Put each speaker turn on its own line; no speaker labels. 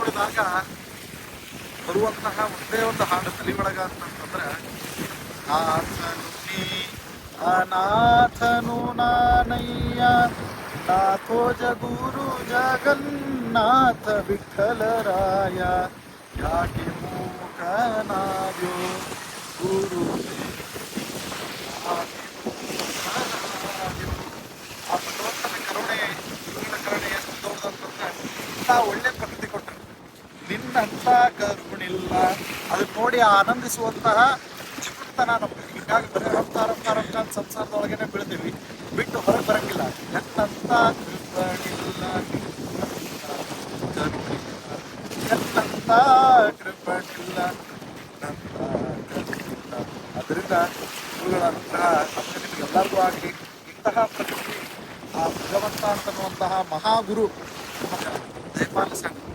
ನೋಡಿದಾಗ ಬರುವಂತಹ ಒಂದೇ ಒಂದು ಹಾಡು ತಲೆ ಒಳಗ ಅಂತಂದ್ರೆ, ನಾಥನು ನೀ ಅನಾಥನು ನಾನಯ್ಯ, ನಾಥೋ ಜಗುರು ಜಗನ್ನಾಥ ವಿಠಲರಾಯ, ಯಾಕೆ ಮೂಕನಾದ್ಯೋ ಗುರು ಆ ಭಗವಂತನ ಕರುಣೆ, ಗುರುವಿನ ಕರುಣೆ ಎಷ್ಟು ದೊಡ್ಡದಂತಂದ್ರೆ ಇಂಥ ಒಳ್ಳೆ ಪ್ರಕೃತಿ ಕೊಟ್ಟರು. ನಿನ್ನಂತ ಕರುಣಿಲ್ಲ ಅದನ್ನ ನೋಡಿ ಆನಂದಿಸುವಂತಹ ಚಿಕ್ಕತನ ನಮ್ಗೆ. ಹೀಗಾಗಿ ಬರೀ ರಫ್ತ ಅಂತ ಸಂಸಾರದೊಳಗೇನೆ ಬೀಳ್ತೀವಿ, ಬಿಟ್ಟು ಹೊರಗೆ ಬರಂಗಿಲ್ಲ. ನನ್ನಂತ ಕೃಪಣಿಲ್ಲ, ನನ್ನಂತ ಕೃಪಣಿಲ್ಲ, ಅದರಿಂದ ಗುರುಗಳ ಅನುಗ್ರಹ ನಮಗೆ ನಿಮಗೆಲ್ಲರಿಗೂ ಆಗಲಿ. ಇಂತಹ ಪ್ರಕೃತಿ ಆ ಭಗವಂತ ಅಂತನ್ನುವಂತಹ ಮಹಾಗುರು ನಮಗೆ ದಯಪಾಲಿಸಂಗೆ